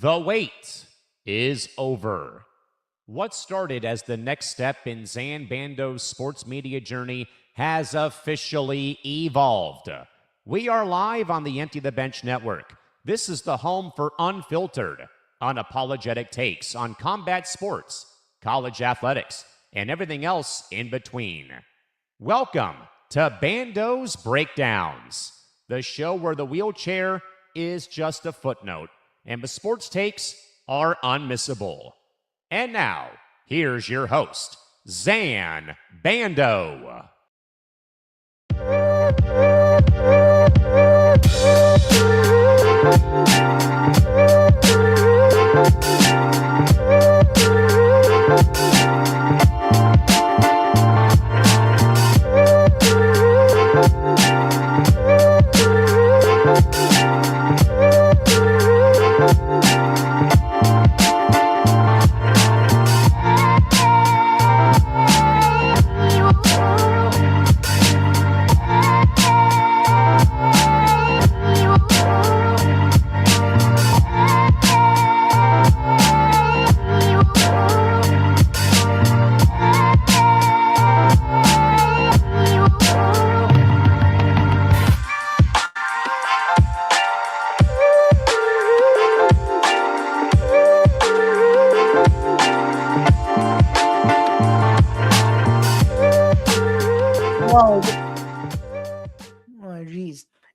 The wait is over. What started as the next step in Zain Bando's sports media journey has officially evolved. We are live on the Empty the Bench Network. This is the home for unfiltered, unapologetic takes on combat sports, college athletics, and everything else in between. Welcome to Bando's Breakdowns, the show where the wheelchair is just a footnote and the sports takes are unmissable. And now, here's your host, Zain Bando.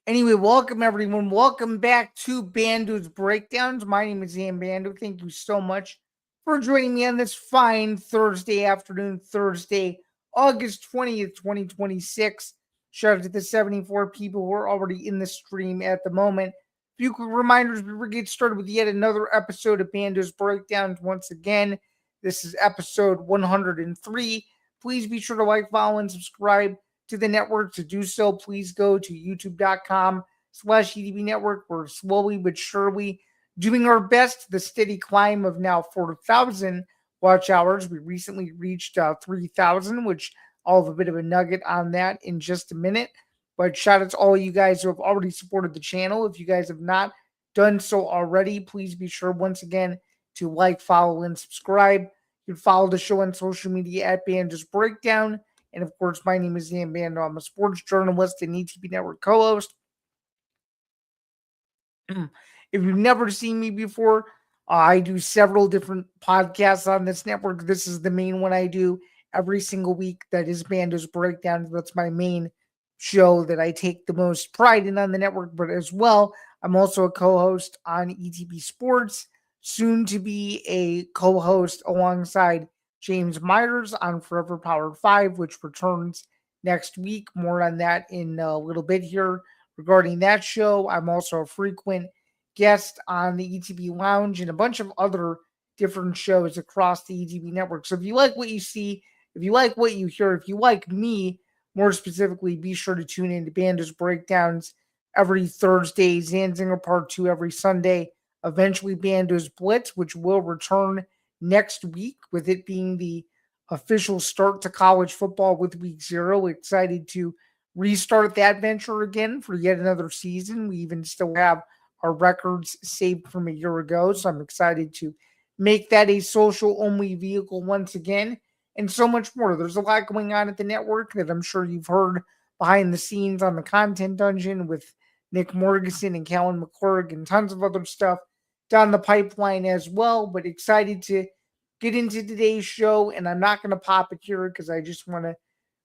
Anyway, welcome everyone. Welcome back to Bando's Breakdowns. My name is Zain Bando. Thank you so much for joining me on this fine Thursday afternoon, Thursday, August 20th, 2026. Shout out to the 74 people who are already in the stream at the moment. A few quick reminders before we get started with yet another episode of Bando's Breakdowns. Once again, this is episode 103. Please be sure to like, follow, and subscribe to the network. To do so, please go to youtube.com/EDB network. We're slowly but surely doing our best to the steady climb of now 4,000 watch hours. We recently reached 3,000, which I'll have a bit of a nugget on that in just a minute. But shout out to all you guys who have already supported the channel. If you guys have not done so already, please be sure once again to like, follow, and subscribe. You can follow the show on social media at Bando's Breakdown. And of course, my name is Zain Bando. I'm a sports journalist and ETB Network co-host. If you've never seen me before, I do several different podcasts on this network. This is the main one I do every single week. That is Bando's Breakdown. That's my main show that I take the most pride in on the network. But as well, I'm also a co-host on ETB Sports, soon to be a co-host alongside James Myers on Forever Power 5, which returns next week. More on that in a little bit here regarding that show. I'm also a frequent guest on the ETB Lounge and a bunch of other different shows across the ETB network. So if you like what you see, if you like what you hear, if you like me, more specifically, be sure to tune in to Bando's Breakdowns every Thursday, Zanzinger Part 2 every Sunday, eventually Bando's Blitz, which will return next week, with it being the official start to college football with week 0. Excited to restart that venture again for yet another season. We even still have our records saved from a year ago, so I'm excited to make that a social-only vehicle once again, and so much more. There's a lot going on at the network that I'm sure you've heard behind the scenes on the Content Dungeon with Nick Morgeson and Callan McClurg and tons of other stuff down the pipeline as well. But excited to get into today's show, and I'm not going to pop it here because I just want to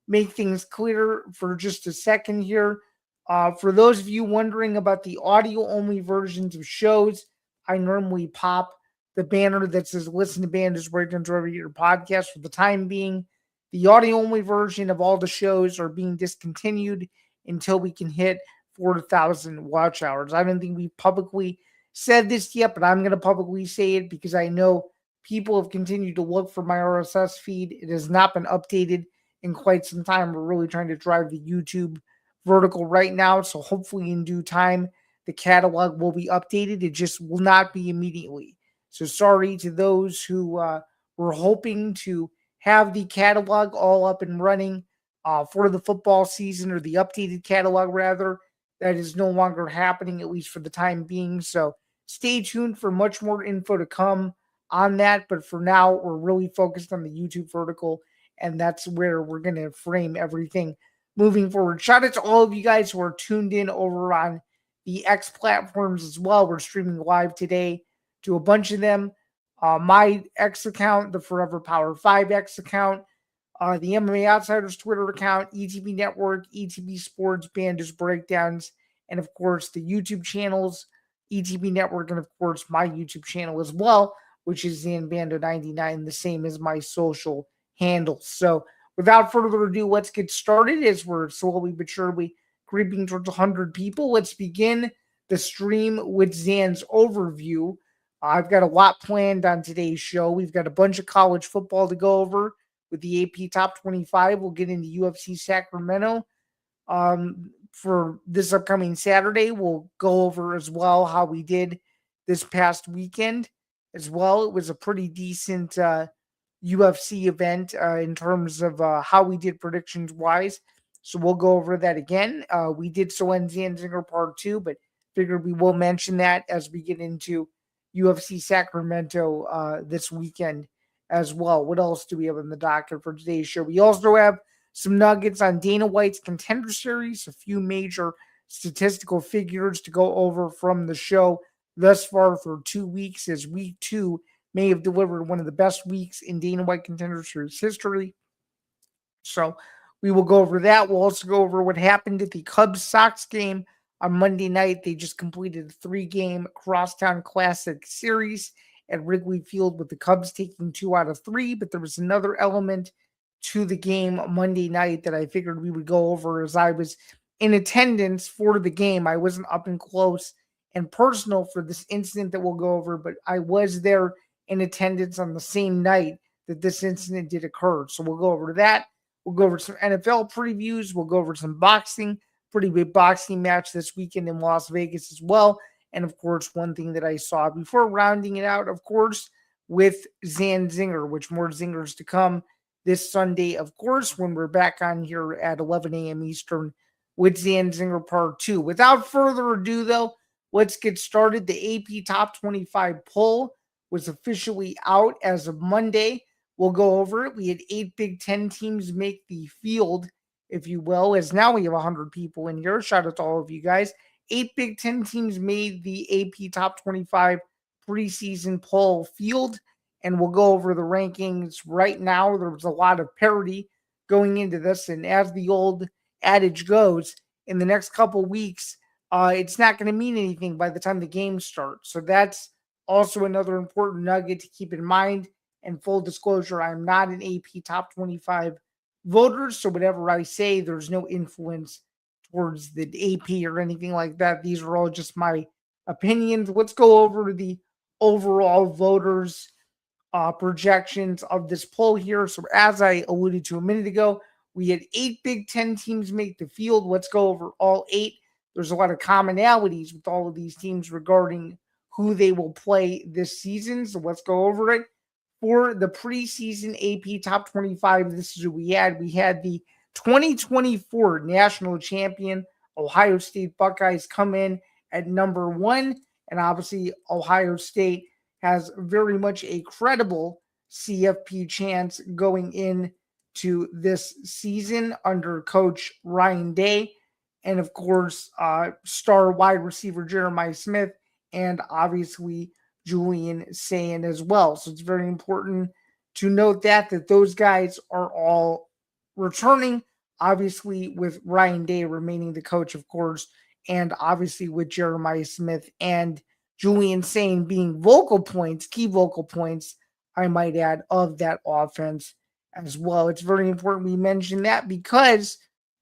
make things clear for just a second here. For those of you wondering about the audio-only versions of shows, I normally pop the banner that says listen to Bando's Breakdowns wherever you get your podcast. For the time being, the audio-only version of all the shows are being discontinued until we can hit 4,000 watch hours. I don't think we've publicly said this yet, but I'm going to publicly say it because I know people have continued to look for my RSS feed. It has not been updated in quite some time. We're really trying to drive the YouTube vertical right now, so hopefully in due time, the catalog will be updated. It just will not be immediately. So sorry to those who were hoping to have the catalog all up and running for the football season, or the updated catalog rather. That is no longer happening, at least for the time being. So stay tuned for much more info to come on that. But for now, we're really focused on the YouTube vertical, and that's where we're going to frame everything moving forward. Shout out to all of you guys who are tuned in over on the X platforms as well. We're streaming live today to a bunch of them. My X account, the Forever Power 5 X account, the MMA Outsiders Twitter account, ETB Network, ETB Sports, Bandos Breakdowns, and of course the YouTube channels, ETB Network, and of course my YouTube channel as well, which is Zain Bando 99, the same as my social handles. So without further ado, let's get started as we're slowly but surely creeping towards 100 people. Let's begin the stream with Zan's overview. I've got a lot planned on today's show. We've got a bunch of college football to go over with the AP Top 25. We'll get into UFC Sacramento for this upcoming Saturday. We'll go over as well how we did this past weekend as well. It was a pretty decent UFC event in terms of how we did predictions-wise. So we'll go over that again. We did so in Zanzinger Part 2, but figured we will mention that as we get into UFC Sacramento this weekend as well. What else do we have in the docket for today's show? We also have some nuggets on Dana White's Contender Series, a few major statistical figures to go over from the show thus far for 2 weeks, as week 2 may have delivered one of the best weeks in Dana White Contender Series history. So we will go over that. We'll also go over what happened at the Cubs-Sox game on Monday night. They just completed a 3-game Crosstown Classic series at Wrigley Field with the Cubs taking 2 out of 3. But there was another element to the game Monday night that I figured we would go over as I was in attendance for the game. I wasn't up and close and personal for this incident that we'll go over, but I was there in attendance on the same night that this incident did occur. So we'll go over that. We'll go over some NFL previews. We'll go over some boxing. Pretty big boxing match this weekend in Las Vegas as well. And of course, one thing that I saw before rounding it out, of course, with Zan Zinger, which more zingers to come this Sunday, of course, when we're back on here at 11 a.m. Eastern with Zan Zinger Part 2. Without further ado, though, let's get started. The AP Top 25 poll was officially out as of Monday. We'll go over it. We had 8 Big Ten teams make the field, if you will, as now we have 100 people in here. Shout out to all of you guys. 8 Big Ten teams made the AP Top 25 preseason poll field, and we'll go over the rankings right now. There was a lot of parity going into this, and as the old adage goes, in the next couple weeks, it's not going to mean anything by the time the game starts. So that's also another important nugget to keep in mind. And full disclosure, I'm not an AP Top 25 voter, so whatever I say, there's no influence towards the AP or anything like that. These are all just my opinions. Let's go over the overall voters' projections of this poll here. So as I alluded to a minute ago, we had 8 Big Ten teams make the field. Let's go over all 8. There's a lot of commonalities with all of these teams regarding who they will play this season. So let's go over it. For the preseason AP Top 25, this is who we had. We had the 2024 national champion Ohio State Buckeyes come in at number 1. And obviously, Ohio State has very much a credible CFP chance going into this season under Coach Ryan Day. And of course, star wide receiver Jeremiah Smith, and obviously Julian Zain as well. So it's very important to note that those guys are all returning, obviously with Ryan Day remaining the coach, of course, and obviously with Jeremiah Smith and Julian Zain being key vocal points, I might add, of that offense as well. It's very important we mention that because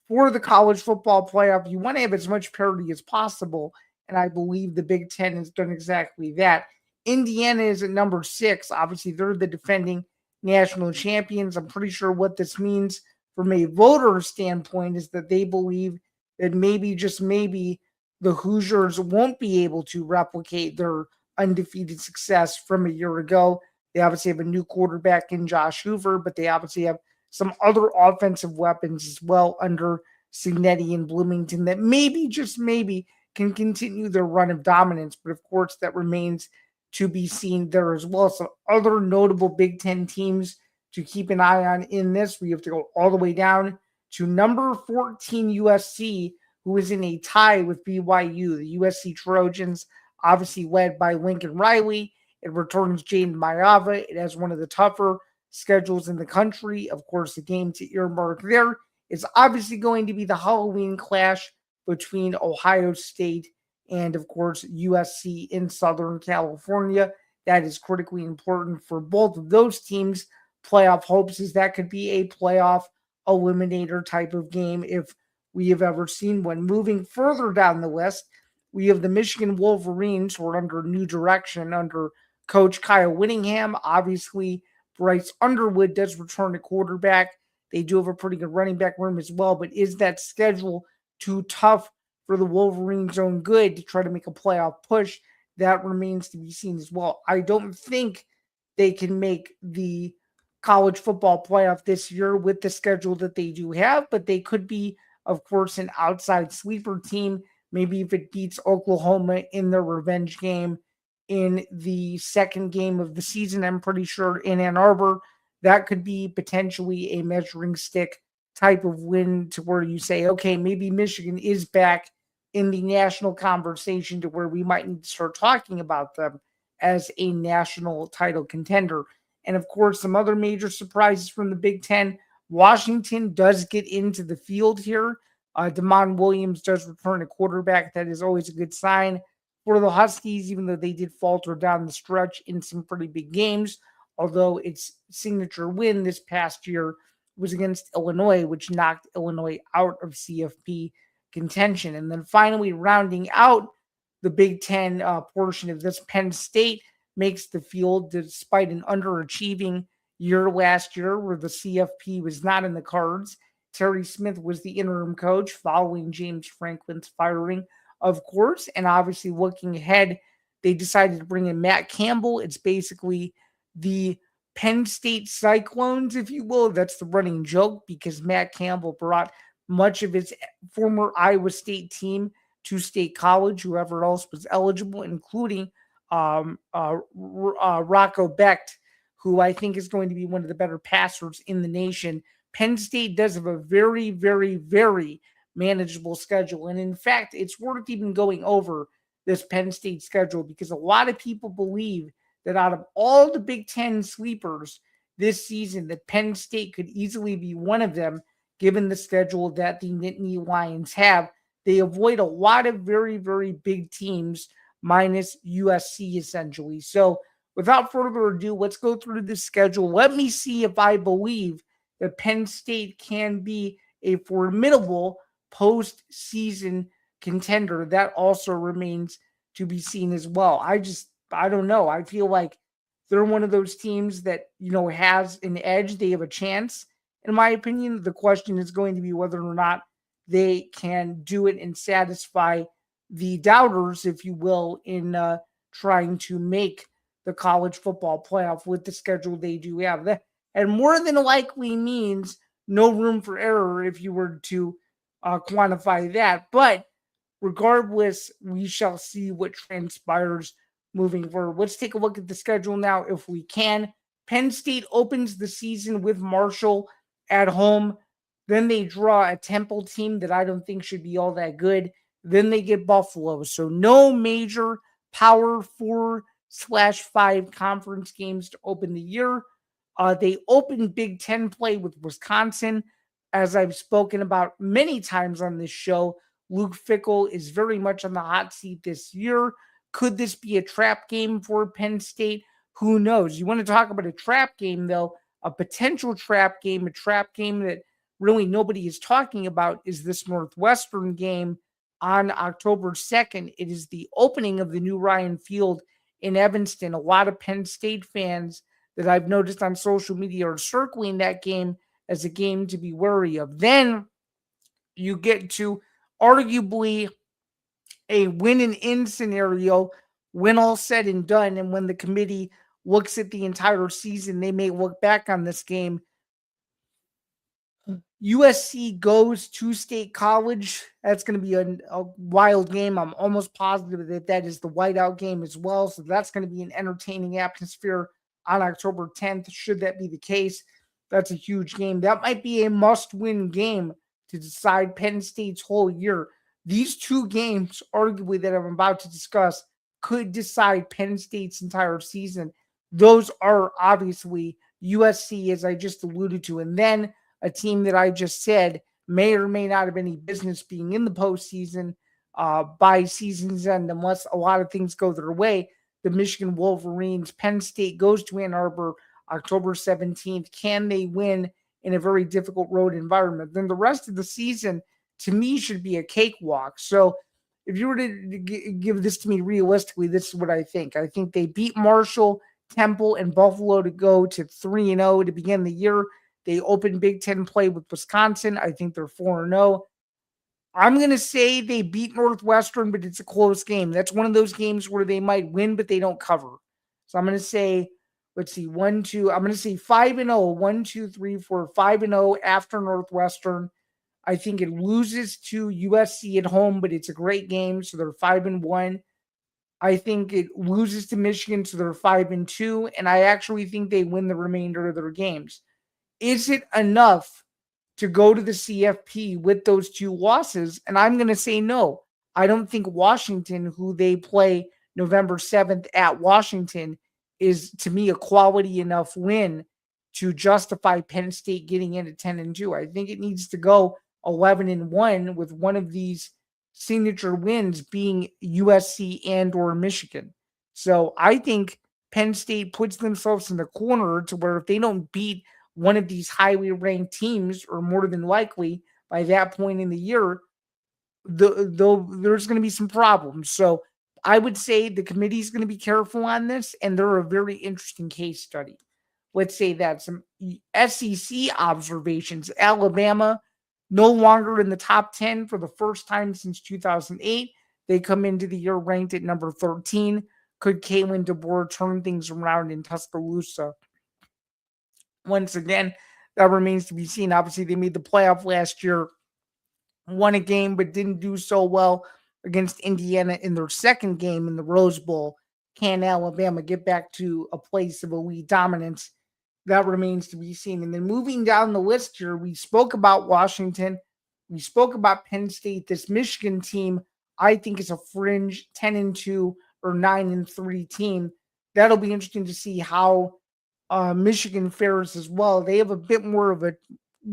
for the college football playoff, you want to have as much parity as possible, and I believe the Big Ten has done exactly that. Indiana is at number 6. Obviously, they're the defending national champions. I'm pretty sure what this means from a voter standpoint is that they believe that maybe, just maybe, the Hoosiers won't be able to replicate their undefeated success from a year ago. They obviously have a new quarterback in Josh Hoover, but they obviously have some other offensive weapons as well under Cignetti and Bloomington that maybe, just maybe, can continue their run of dominance. But of course, that remains to be seen there as well. So other notable Big Ten teams to keep an eye on in this, we have to go all the way down to number 14 USC, who is in a tie with BYU. The USC Trojans, obviously led by Lincoln Riley. It returns Jaden Mayava. It has one of the tougher schedules in the country. Of course, the game to earmark there is obviously going to be the Halloween clash between Ohio State and, of course, USC in Southern California. That is critically important for both of those teams. Playoff hopes is that could be a playoff eliminator type of game if we have ever seen one. Moving further down the list, we have the Michigan Wolverines, who are under new direction under Coach Kyle Whittingham. Obviously, Bryce Underwood does return to quarterback. They do have a pretty good running back room as well, but is that schedule too tough for the Wolverines' own good to try to make a playoff push? That remains to be seen as well. I don't think they can make the college football playoff this year with the schedule that they do have, but they could be, of course, an outside sleeper team. Maybe if it beats Oklahoma in their revenge game in the second game of the season, I'm pretty sure in Ann Arbor, that could be potentially a measuring stick type of win to where you say, okay, maybe Michigan is back in the national conversation to where we might need to start talking about them as a national title contender. And of course, some other major surprises from the Big Ten. Washington does get into the field here. Damon Williams does return a quarterback. That is always a good sign for the Huskies, even though they did falter down the stretch in some pretty big games. Although its signature win this past year was against Illinois, which knocked Illinois out of CFP contention. And then finally, rounding out the Big Ten portion of this, Penn State makes the field despite an underachieving year last year where the CFP was not in the cards. Terry Smith was the interim coach following James Franklin's firing, of course. And obviously, looking ahead, they decided to bring in Matt Campbell. It's basically the Penn State Cyclones, if you will. That's the running joke because Matt Campbell brought much of his former Iowa State team to State College, whoever else was eligible, including Rocco Becht, who I think is going to be one of the better passers in the nation. Penn State does have a very, very, very manageable schedule. And in fact, it's worth even going over this Penn State schedule because a lot of people believe that out of all the Big Ten sleepers this season, that Penn State could easily be one of them, given the schedule that the Nittany Lions have. They avoid a lot of very, very big teams, minus USC, essentially. So without further ado, let's go through the schedule. Let me see if I believe that Penn State can be a formidable postseason contender. That also remains to be seen as well. I don't know. I feel like they're one of those teams that, has an edge. They have a chance. In my opinion, the question is going to be whether or not they can do it and satisfy the doubters, if you will, in trying to make the college football playoff with the schedule they do have. And more than likely means no room for error if you were to quantify that. But regardless, we shall see what transpires moving forward. Let's take a look at the schedule now if we can. Penn State opens the season with Marshall at home. Then they draw a Temple team that I don't think should be all that good. Then they get Buffalo. So no major Power 4/5 conference games to open the year. They open Big Ten play with Wisconsin. As I've spoken about many times on this show, Luke Fickell is very much on the hot seat this year. Could this be a trap game for Penn State? Who knows? You want to talk about a trap game, though, a potential trap game, a trap game that really nobody is talking about is this Northwestern game on October 2nd. It is the opening of the new Ryan Field in Evanston. A lot of Penn State fans that I've noticed on social media are circling that game as a game to be wary of. Then you get to arguably a win and in scenario when all said and done. And when the committee looks at the entire season, they may look back on this game. USC goes to State College. That's going to be a wild game. I'm almost positive that that is the whiteout game as well. So that's going to be an entertaining atmosphere on October 10th. Should that be the case, that's a huge game. That might be a must-win game to decide Penn State's whole year. These two games, arguably, that I'm about to discuss, could decide Penn State's entire season. Those are obviously USC, as I just alluded to, and then a team that I just said may or may not have any business being in the postseason by season's end unless a lot of things go their way. The Michigan Wolverines. Penn State goes to Ann Arbor October 17th. Can they win in a very difficult road environment? Then the rest of the season, to me, should be a cakewalk. So if you were to give this to me realistically, this is what I think. I think they beat Marshall, Temple, and Buffalo to go to 3-0 to begin the year. They open Big Ten play with Wisconsin. I think they're 4-0. I'm going to say they beat Northwestern, but it's a close game. That's one of those games where they might win, but they don't cover. So I'm going to say, let's see, 1-2. I'm going to say 5-0. 1, 2, 3, 4, 5-0 after Northwestern. I think it loses to USC at home, but it's a great game, so they're 5-1. I think it loses to Michigan, so they're 5-2, and I actually think they win the remainder of their games. Is it enough to go to the CFP with those two losses? And I'm going to say no. I don't think Washington, who they play November 7th at Washington, is, to me, a quality enough win to justify Penn State getting in at 10-2. I think it needs to go 11-1 with one of these signature wins being USC and or Michigan. So I think Penn State puts themselves in the corner to where if they don't beat one of these highly ranked teams, or more than likely by that point in the year, there's going to be some problems. So I would say the committee is going to be careful on this, and they're a very interesting case study. Let's say that. Some SEC observations. Alabama, no longer in the top 10 for the first time since 2008. They come into the year ranked at number 13. Could Kalen DeBoer turn things around in Tuscaloosa? Once again, that remains to be seen. Obviously, they made the playoff last year, won a game, but didn't do so well against Indiana in their second game in the Rose Bowl. Can Alabama get back to a place of elite dominance? That remains to be seen. And then moving down the list here, we spoke about Washington. We spoke about Penn State. This Michigan team, I think, is a fringe 10-2 or 9-3 team. That'll be interesting to see how Michigan fares as well. They have a bit more of a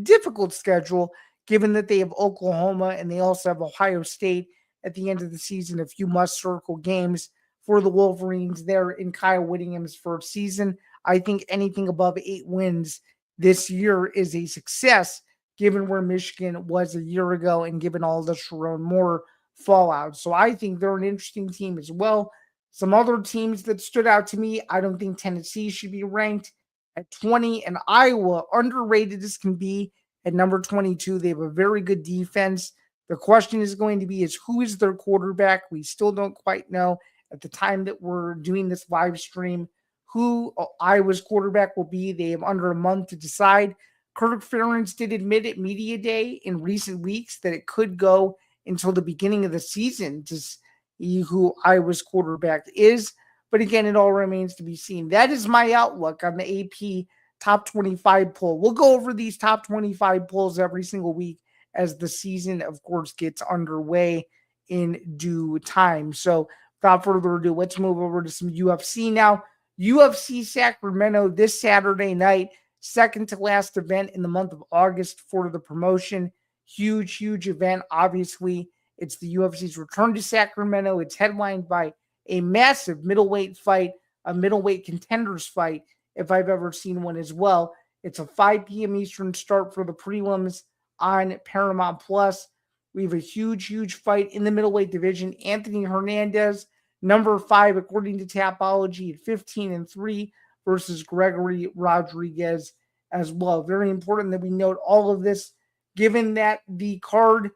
difficult schedule, given that they have Oklahoma and they also have Ohio State at the end of the season. A few must-circle games for the Wolverines there in Kyle Whittingham's first season. I think anything above 8 wins this year is a success, given where Michigan was a year ago and given all the Sharon Moore fallout. So I think they're an interesting team as well. Some other teams that stood out to me, I don't think Tennessee should be ranked at 20, and Iowa, underrated as can be, at number 22. They have a very good defense. The question is going to be is who is their quarterback? We still don't quite know at the time that we're doing this live stream who Iowa's quarterback will be. They have under a month to decide. Kirk Ferentz did admit at Media Day in recent weeks that it could go until the beginning of the season to see who Iowa's quarterback is. But again, it all remains to be seen. That is my outlook on the AP top 25 poll. We'll go over these top 25 polls every single week as the season, of course, gets underway in due time. So without further ado, let's move over to some UFC now. UFC Sacramento this Saturday night, second to last event in the month of August for the promotion. Huge, huge event. Obviously, it's the UFC's return to Sacramento. It's headlined by a massive middleweight fight, a middleweight contenders fight, if I've ever seen one as well. It's a 5 p.m. Eastern start for the prelims on Paramount Plus. We have a huge, huge fight in the middleweight division. Anthony Hernandez, number 5, according to Tapology, at 15-3 versus Gregory Rodriguez as well. Very important that we note all of this, given that the card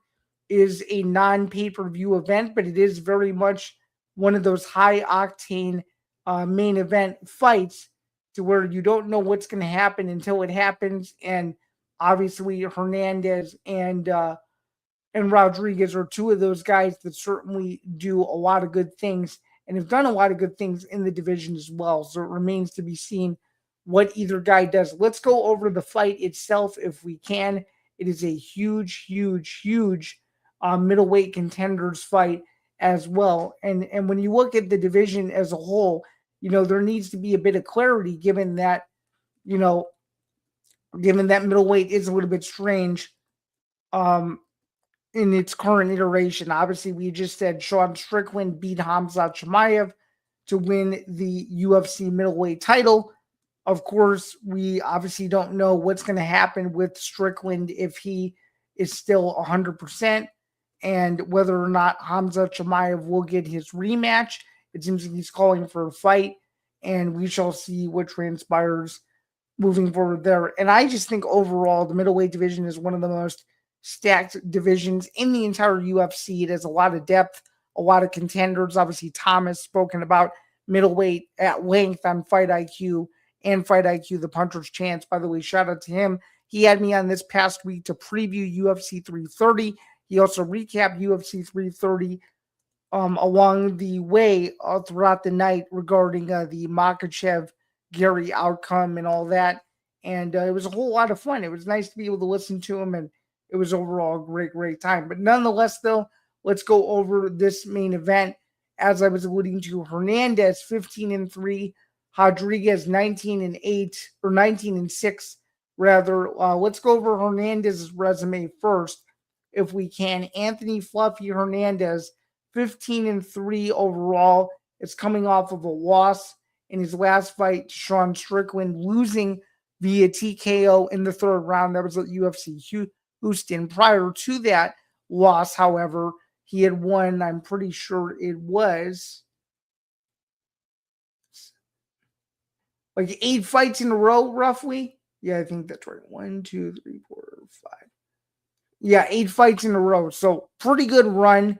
is a non-pay-per-view event, but it is very much one of those high-octane main event fights to where you don't know what's going to happen until it happens. And Obviously, Hernandez and Rodriguez are two of those guys that certainly do a lot of good things and have done a lot of good things in the division as well. So it remains to be seen what either guy does. Let's go over the fight itself if we can. It is a huge, huge, huge middleweight contenders fight as well. And when you look at the division as a whole, there needs to be a bit of clarity given that, you know, given that middleweight is a little bit strange. In its current iteration. Obviously, we just said Sean Strickland beat Hamza Chimaev to win the UFC middleweight title. Of course, we obviously don't know what's going to happen with Strickland if he is still 100% and whether or not Hamza Chimaev will get his rematch. It seems like he's calling for a fight, and we shall see what transpires moving forward there. And I just think overall, the middleweight division is one of the most stacked divisions in the entire UFC. It has a lot of depth, a lot of contenders. Obviously, Thomas spoken about middleweight at length on Fight IQ and Fight IQ, the Puncher's Chance. By the way, shout out to him. He had me on this past week to preview UFC 330. He also recapped UFC 330 along the way throughout the night regarding the Makachev Gary outcome and all that. And it was a whole lot of fun. It was nice to be able to listen to him, and it was overall a great, great time. But nonetheless, though, let's go over this main event. As I was alluding to, Hernandez 15-3, Rodriguez 19-8 or 19-6 rather. Let's go over Hernandez's resume first, if we can. Anthony Fluffy Hernandez 15-3 overall. Is coming off of a loss in his last fight to Sean Strickland, losing via TKO in the third round. That was at UFC Houston. Prior to that loss, however, he had won, I'm pretty sure it was like 8 fights in a row, roughly. Yeah, I think that's right. 1, 2, 3, 4, 5. Yeah, 8 fights in a row. So pretty good run.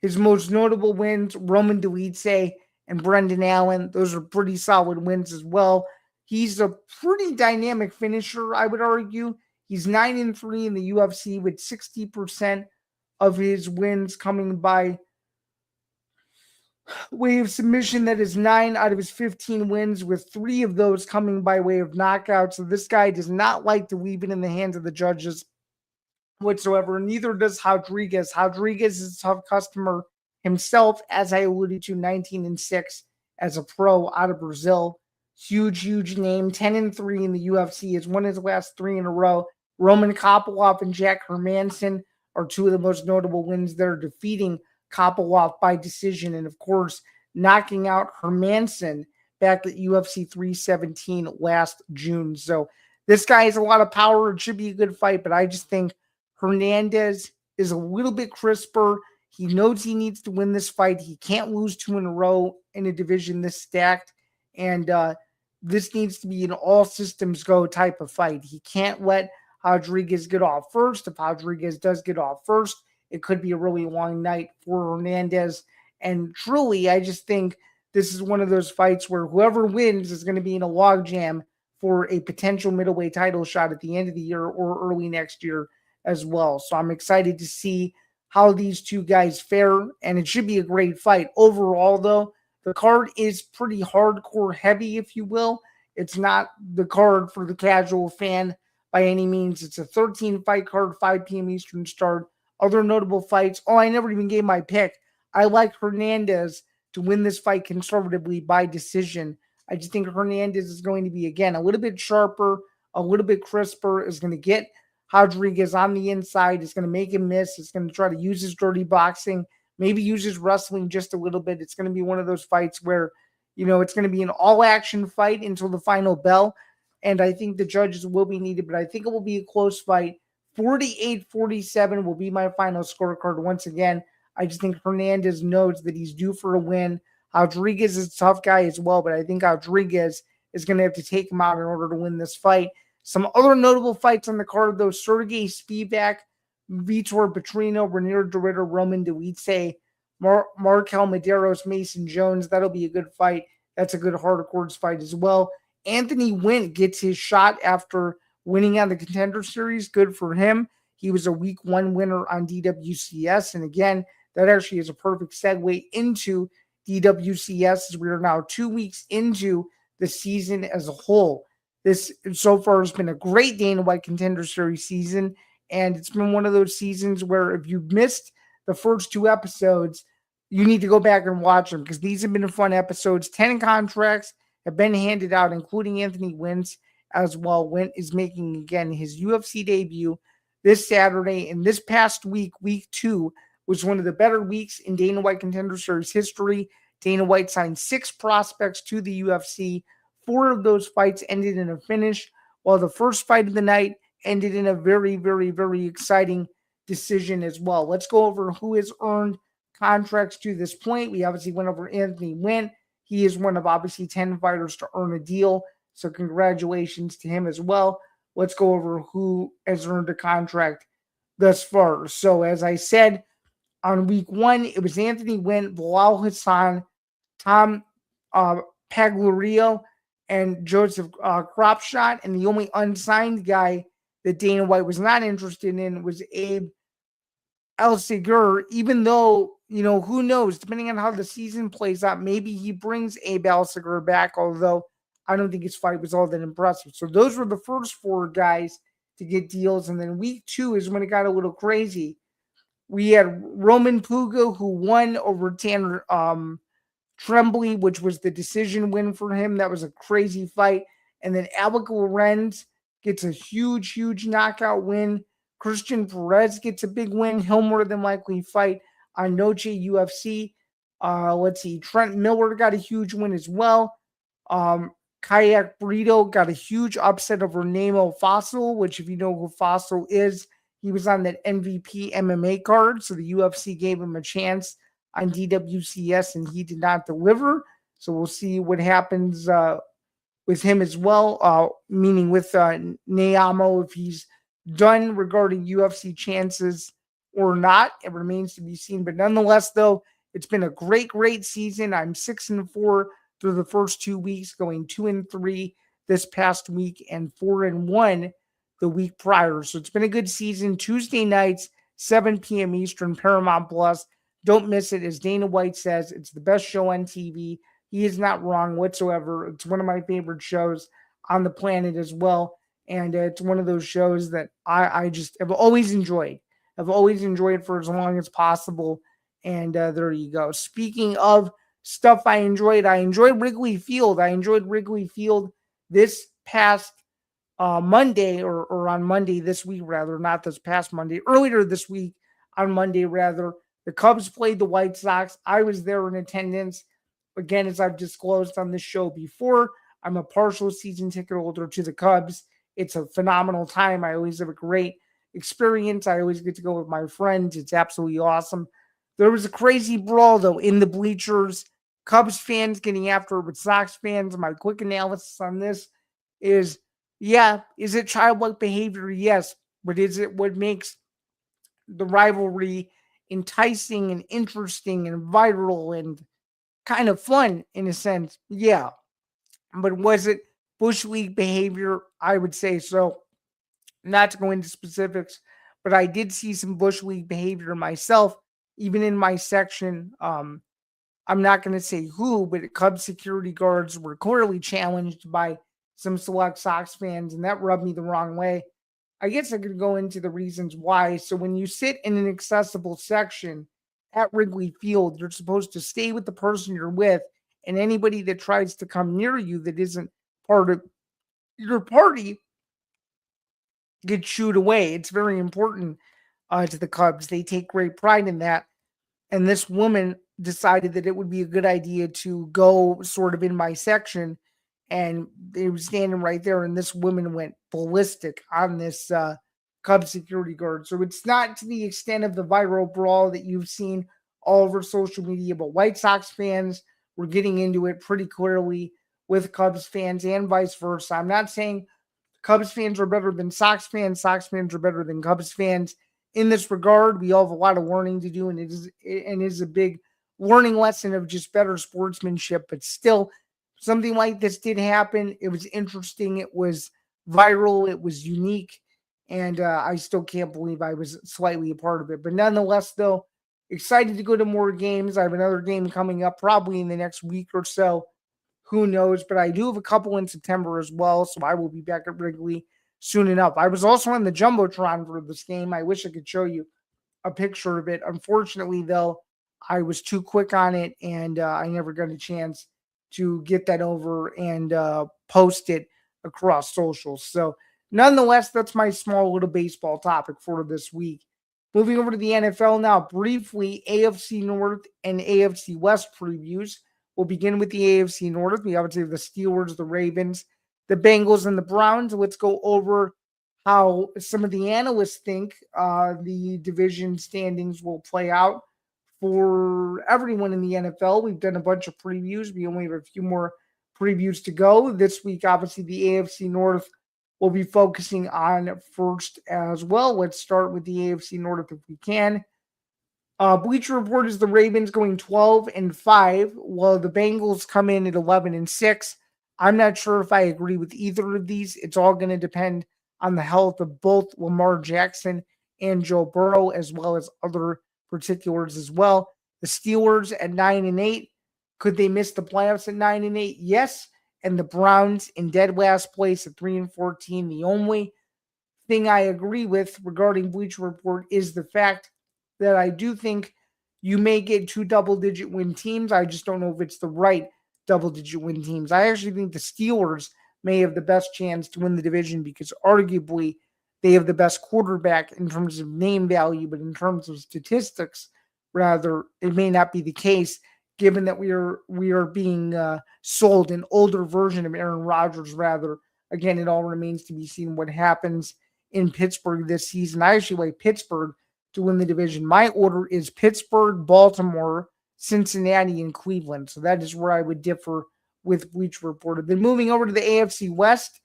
His most notable wins, Roman Dolidze and Brendan Allen. Those are pretty solid wins as well. He's a pretty dynamic finisher, I would argue. He's 9-3 in the UFC with 60% of his wins coming by way of submission. That is 9 out of his 15 wins, with 3 of those coming by way of knockout. So this guy does not like to leave it in the hands of the judges whatsoever. Neither does Rodriguez. Rodriguez is a tough customer himself, as I alluded to, 19-6 as a pro out of Brazil. Huge, huge name. 10-3 in the UFC. Has won his last 3 in a row. Roman Kopylov and Jack Hermanson are 2 of the most notable wins there, defeating Kopylov by decision and, of course, knocking out Hermanson back at UFC 317 last June. So this guy has a lot of power. It should be a good fight, but I just think Hernandez is a little bit crisper. He knows he needs to win this fight. He can't lose 2 in a row in a division this stacked, and this needs to be an all systems go type of fight. He can't let Rodriguez get off first. If Rodriguez does get off first, it could be a really long night for Hernandez. And truly, I just think this is one of those fights where whoever wins is going to be in a logjam for a potential middleweight title shot at the end of the year or early next year as well. So I'm excited to see how these 2 guys fare, and it should be a great fight. Overall, though, the card is pretty hardcore heavy, if you will. It's not the card for the casual fan by any means. It's a 13-fight card, 5 p.m. Eastern start. Other notable fights. Oh, I never even gave my pick. I like Hernandez to win this fight conservatively by decision. I just think Hernandez is going to be, again, a little bit sharper, a little bit crisper, is going to get Rodriguez on the inside, is going to make him miss, is going to try to use his dirty boxing, maybe use his wrestling just a little bit. It's going to be one of those fights where, it's going to be an all-action fight until the final bell, and I think the judges will be needed, but I think it will be a close fight. 48-47 will be my final scorecard. Once again, I just think Hernandez knows that he's due for a win. Rodriguez is a tough guy as well, but I think Rodriguez is going to have to take him out in order to win this fight. Some other notable fights on the card, though: Sergey Spivak, Vitor Petrino, Ranier de Ritter, Roman Dolidze, Markel Medeiros, Mason Jones. That'll be a good fight. That's a good hardcore fight as well. Anthony Wynn gets his shot after winning on the Contender Series. Good for him. He was a week 1 winner on DWCS. And again, that actually is a perfect segue into DWCS, as we are now 2 weeks into the season as a whole. This so far has been a great Dana White Contender Series season, and it's been one of those seasons where if you missed the first 2 episodes, you need to go back and watch them, because these have been fun episodes. 10 contracts have been handed out, including Anthony Wentz as well. Wentz is making, again, his UFC debut this Saturday. And this past week, week 2, was one of the better weeks in Dana White Contender Series history. Dana White signed 6 prospects to the UFC. 4 of those fights ended in a finish, while the first fight of the night ended in a very, very, very exciting decision as well. Let's go over who has earned contracts to this point. We obviously went over Anthony Wentz. He is one of obviously 10 fighters to earn a deal, so congratulations to him as well. Let's go over who has earned a contract thus far. So as I said, on week 1, it was Anthony Wentz, Bilal Hassan, Tom Pagliarulo, and Joseph Cropshot. And the only unsigned guy that Dana White was not interested in was Abe El-Segur, even though, who knows, depending on how the season plays out, maybe he brings Abe El-Segur back, although I don't think his fight was all that impressive. So those were the first 4 guys to get deals. And then week 2 is when it got a little crazy. We had Roman Puga, who won over Tanner Tremblay, which was the decision win for him. That was a crazy fight. And then Alec Lorenz gets a huge, huge knockout win. Christian Perez gets a big win. He'll more than likely fight on Noche UFC. Let's see. Trent Miller got a huge win as well. Kayak Brito got a huge upset over Nemo Fossil, which, if you know who Fossil is, he was on that MVP MMA card. So the UFC gave him a chance on DWCS, and he did not deliver. So we'll see what happens with him as well, meaning with Nayamo, if he's done regarding UFC chances or not. It remains to be seen. But nonetheless, though, it's been a great, great season. I'm 6-4 through the first 2 weeks, going 2-3 this past week, and 4-1 the week prior. So it's been a good season. Tuesday nights, 7 p.m. Eastern, Paramount Plus. Don't miss it. As Dana White says, it's the best show on TV. He is not wrong whatsoever. It's one of my favorite shows on the planet as well. And it's one of those shows that I just have always enjoyed. I've always enjoyed for as long as possible. And there you go. Speaking of stuff I enjoyed Wrigley Field. I enjoyed Wrigley Field this past Monday, or on Monday this week, rather, not this past Monday, earlier this week on Monday, rather. The Cubs played the White Sox. I was there in attendance. Again, as I've disclosed on this show before, I'm a partial season ticket holder to the Cubs. It's a phenomenal time. I always have a great experience. I always get to go with my friends. It's absolutely awesome. There was a crazy brawl, though, in the bleachers. Cubs fans getting after it with Sox fans. My quick analysis on this is, is it childlike behavior? Yes. But is it what makes the rivalry enticing and interesting and viral and kind of fun in a sense? Yeah. But was it Bush League behavior? I would say so. Not to go into specifics, but I did see some Bush League behavior myself, even in my section. I'm not going to say who, but Cubs security guards were clearly challenged by some select Sox fans, and that rubbed me the wrong way. I guess I could go into the reasons why. So when you sit in an accessible section at Wrigley Field, you're supposed to stay with the person you're with, and anybody that tries to come near you that isn't part of your party gets shooed away. It's very important to the Cubs. They take great pride in that. And this woman decided that it would be a good idea to go sort of in my section, and they were standing right there, and this woman went ballistic on this Cubs security guard. So it's not to the extent of the viral brawl that you've seen all over social media, but White Sox fans were getting into it pretty clearly with Cubs fans and vice versa. I'm not saying Cubs fans are better than Sox fans are better than Cubs fans. In this regard, we all have a lot of learning to do, and it is a big learning lesson of just better sportsmanship. But still, something like this did happen. It was interesting. It was viral. It was unique. And I still can't believe I was slightly a part of it. But nonetheless, though, excited to go to more games. I have another game coming up probably in the next week or so. Who knows? But I do have a couple in September as well. So I will be back at Wrigley soon enough. I was also on the Jumbotron for this game. I wish I could show you a picture of it. Unfortunately, though, I was too quick on it and I never got a chance to get that over and post it across socials. So, nonetheless, that's my small little baseball topic for this week. Moving over to the NFL now, briefly, AFC North and AFC West previews. We'll begin with the AFC North. We obviously have the Steelers, the Ravens, the Bengals, and the Browns. Let's go over how some of the analysts think the division standings will play out for everyone in the NFL. We've done a bunch of previews. We only have a few more previews to go. This week, obviously, the AFC North will be focusing on first as well. Let's start with the AFC North if we can. Bleacher Report is the Ravens going 12-5, while the Bengals come in at 11-6. I'm not sure if I agree with either of these. It's all going to depend on the health of both Lamar Jackson and Joe Burrow, as well as other particulars as well. The Steelers at 9-8. Could they miss the playoffs at 9-8? Yes. And the Browns in dead last place at 3-14. The only thing I agree with regarding Bleacher Report is the fact that I do think you may get 2 double-digit win teams. I just don't know if it's the right double-digit win teams. I actually think the Steelers may have the best chance to win the division because arguably they have the best quarterback in terms of name value, but in terms of statistics, rather, it may not be the case given that we are being sold an older version of Aaron Rodgers, rather. Again, it all remains to be seen what happens in Pittsburgh this season. I actually like Pittsburgh to win the division. My order is Pittsburgh, Baltimore, Cincinnati, and Cleveland. So that is where I would differ with Bleacher Report. Then moving over to the AFC West,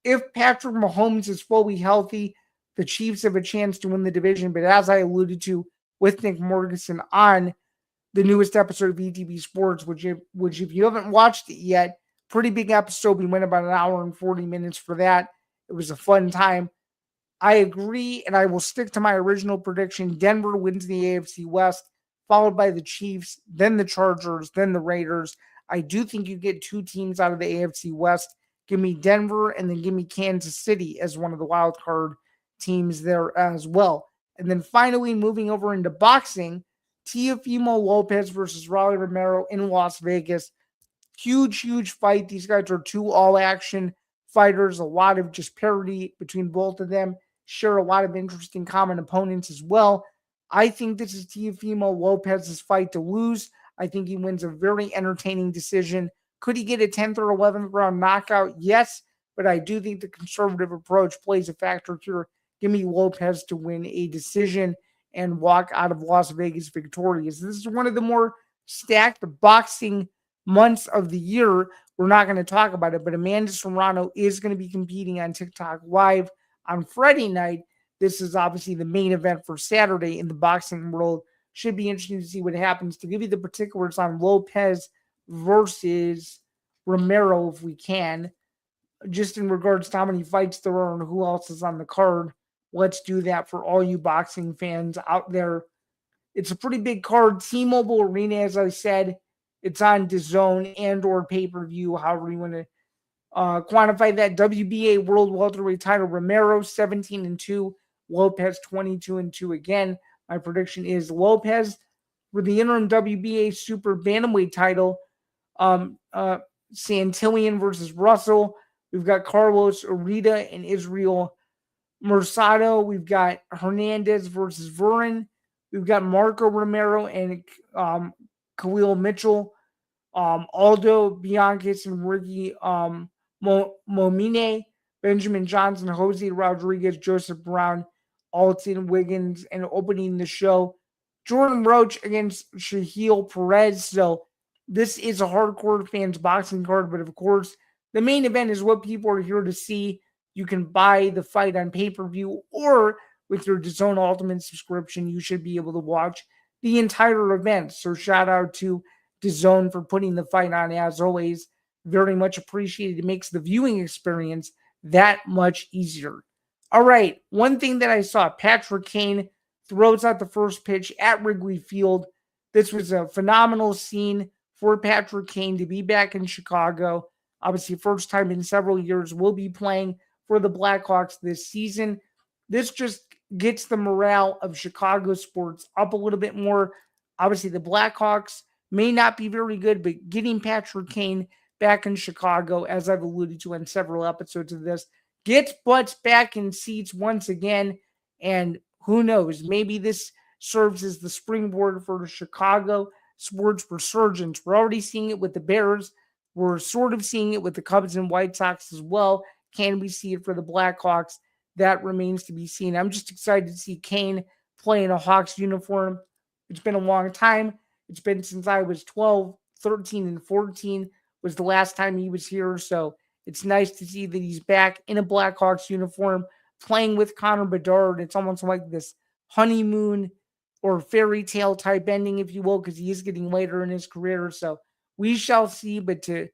if Patrick Mahomes is fully healthy, the Chiefs have a chance to win the division. But as I alluded to with Nick Morganson on the newest episode of ETB Sports, which if you haven't watched it yet, pretty big episode. We went about an hour and 40 minutes for that. It was a fun time. I agree, and I will stick to my original prediction. Denver wins the AFC West, followed by the Chiefs, then the Chargers, then the Raiders. I do think you get 2 teams out of the AFC West. Give me Denver, and then give me Kansas City as one of the wild card teams there as well. And then finally, moving over into boxing, Teofimo Lopez versus Rolly Romero in Las Vegas. Huge fight. These guys are 2 all-action fighters. A lot of just parity between both of them. Share a lot of interesting common opponents as well. I think this is Teofimo Lopez's fight to lose. I think he wins a very entertaining decision. Could he get a 10th or 11th round knockout? Yes, but I do think the conservative approach plays a factor here. Give me Lopez to win a decision and walk out of Las Vegas victorious. This is one of the more stacked boxing months of the year. We're not going to talk about it, but Amanda Serrano is going to be competing on TikTok Live on Friday night. This is obviously the main event for Saturday in the boxing world. Should be interesting to see what happens. To give you the particulars on Lopez versus Romero, if we can, just in regards to how many fights there are and who else is on the card, let's do that for all you boxing fans out there. It's a pretty big card. T-Mobile Arena, as I said, it's on DAZN and or pay-per-view, however you want to quantify that. WBA World Welterweight title, Romero 17-2, Lopez 22-2. Again, my prediction is Lopez for the interim WBA Super Bantamweight title. Santillan versus Russell. We've got Carlos Ureta and Israel Mercado. We've got Hernandez versus Verrin. We've got Marco Romero and Khalil Mitchell. Aldo Bianchis and Ricky Momine. Benjamin Johnson, Jose Rodriguez, Joseph Brown, Alton Wiggins, and opening the show, Jordan Roach against Shahil Perez. So this is a hardcore fans boxing card, but of course, the main event is what people are here to see. You can buy the fight on pay-per-view, or with your DAZN Ultimate subscription, you should be able to watch the entire event. So shout out to DAZN for putting the fight on, as always. Very much appreciated. It makes the viewing experience that much easier. All right, one thing that I saw, Patrick Kane throws out the first pitch at Wrigley Field. This was a phenomenal scene for Patrick Kane to be back in Chicago. Obviously, first time in several years, will be playing for the Blackhawks this season. This just gets the morale of Chicago sports up a little bit more. Obviously, the Blackhawks may not be very good, but getting Patrick Kane back in Chicago, as I've alluded to in several episodes of this, gets butts back in seats once again. And who knows, maybe this serves as the springboard for the Chicago sports resurgence. We're already seeing it with the Bears. We're sort of seeing it with the Cubs and White Sox as well. Can we see it for the Blackhawks? That remains to be seen. I'm just excited to see Kane play in a Hawks uniform. It's been a long time. It's been since I was 12, 13, and 14 was the last time he was here. So it's nice to see that he's back in a Blackhawks uniform playing with Connor Bedard. It's almost like this honeymoon or fairy tale type ending, if you will, because he is getting later in his career. So we shall see. But to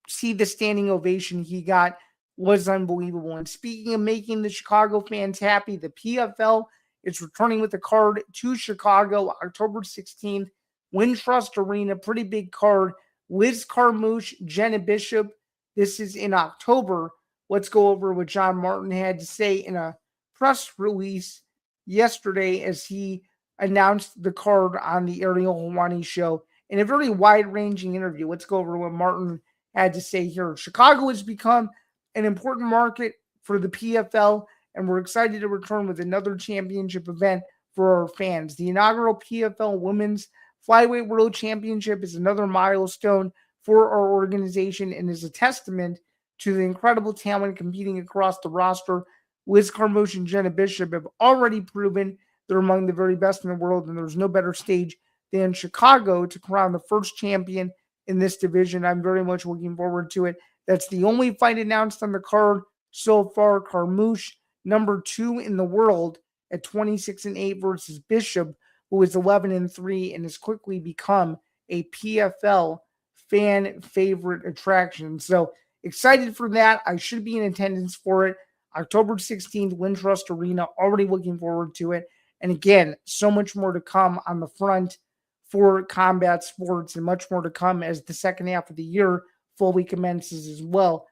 see the standing ovation he got was unbelievable. And speaking of making the Chicago fans happy, the PFL is returning with a card to Chicago October 16th. Wintrust Arena, pretty big card. Liz Carmouche, Jenna Bishop. This is in October. Let's go over what John Martin had to say in a press release yesterday as he announced the card on the Ariel Helwani show in a very wide-ranging interview. Let's go over what Martin had to say here. Chicago has become an important market for the PFL, and we're excited to return with another championship event for our fans. The inaugural PFL Women's Flyweight World Championship is another milestone for our organization and is a testament to the incredible talent competing across the roster. Liz Carmouche and Jenna Bishop have already proven they're among the very best in the world, and there's no better stage than Chicago to crown the first champion in this division. I'm very much looking forward to it. That's the only fight announced on the card so far. Carmouche, number 2 in the world at 26-8 versus Bishop, who is 11-3 and has quickly become a PFL fan favorite attraction. So excited for that. I should be in attendance for it. October 16th, Wintrust Arena. Already looking forward to it. And again, so much more to come on the front for combat sports and much more to come as the second half of the year fully commences as well.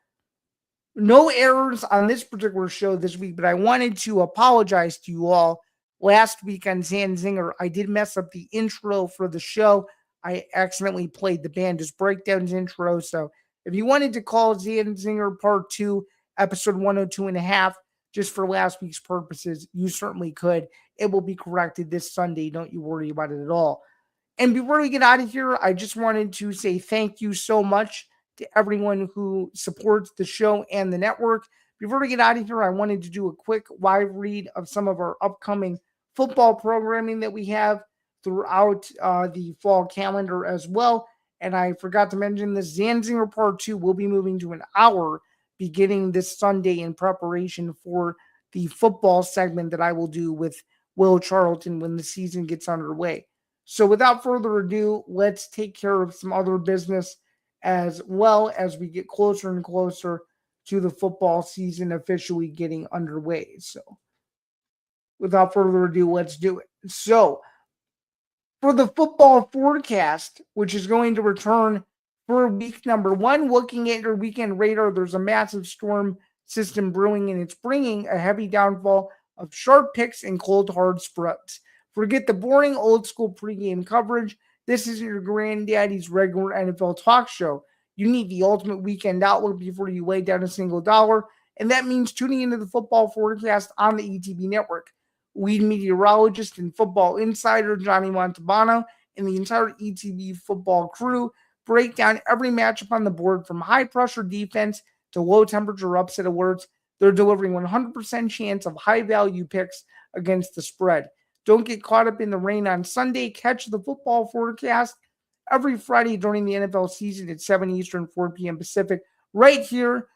No errors on this particular show this week, but I wanted to apologize to you all. Last week on Zan Zinger, I did mess up the intro for the show. I accidentally played the Bando's Breakdowns intro. So if you wanted to call Zan Zinger Part 2, episode 102.5, just for last week's purposes, you certainly could. It will be corrected this Sunday. Don't you worry about it at all. And before we get out of here, I just wanted to say thank you so much to everyone who supports the show and the network. Before we get out of here, I wanted to do a quick live read of some of our upcoming football programming that we have throughout the fall calendar as well. And I forgot to mention this, Zanzinger Part 2 will be moving to an hour beginning this Sunday in preparation for the football segment that I will do with Will Charlton when the season gets underway. So without further ado, let's take care of some other business as well as we get closer and closer to the football season officially getting underway. So without further ado, let's do it. So for the football forecast, which is going to return for week number 1, looking at your weekend radar, there's a massive storm system brewing, and it's bringing a heavy downfall of sharp picks and cold hard spreads. Forget the boring old school pregame coverage. This is your granddaddy's regular NFL talk show. You need the ultimate weekend outlook before you lay down a single dollar, and that means tuning into the football forecast on the ETB network. Lead meteorologist and football insider Johnny Montalbano and the entire ETB football crew break down every matchup on the board from high-pressure defense to low-temperature upset alerts. They're delivering 100% chance of high-value picks against the spread. Don't get caught up in the rain on Sunday. Catch the football forecast every Friday during the NFL season at 7 Eastern, 4 p.m. Pacific. Right here,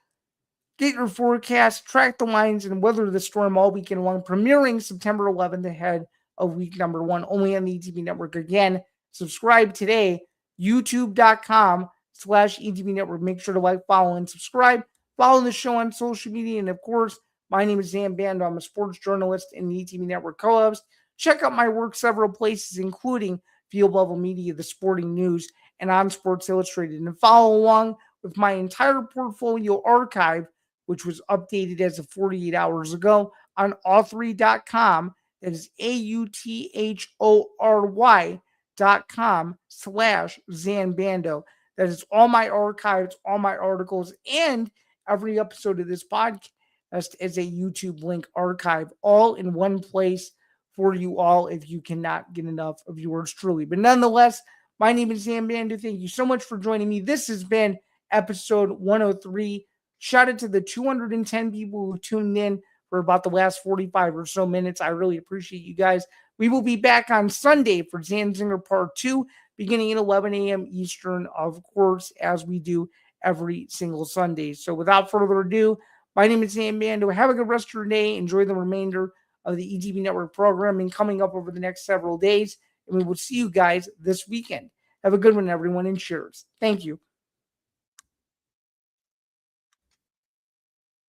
get your forecast, track the lines, and weather the storm all weekend long, premiering September 11th ahead of week number 1, only on the ETB Network. Again, subscribe today, youtube.com/ETB Network. Make sure to like, follow, and subscribe. Follow the show on social media. And of course, my name is Zain Bando. I'm a sports journalist and the ETV Network co-host. Check out my work several places, including Field Level Media, The Sporting News, and on Sports Illustrated. And follow along with my entire portfolio archive, which was updated as of 48 hours ago on authority.com. That is AUTHORY.com/Zain Bando. That is all my archives, all my articles, and every episode of this podcast as a YouTube link archive, all in one place for you all if you cannot get enough of yours truly. But nonetheless, my name is Zain Bando. Thank you so much for joining me. This has been episode 103. Shout out to the 210 people who tuned in for about the last 45 or so minutes. I really appreciate you guys. We will be back on Sunday for Zanzinger Part 2, beginning at 11 a.m. Eastern, of course, as we do every single Sunday. So without further ado, my name is Zain Bando. Have a good rest of your day. Enjoy the remainder of the ETV Network programming coming up over the next several days. And we will see you guys this weekend. Have a good one, everyone, and cheers. Thank you.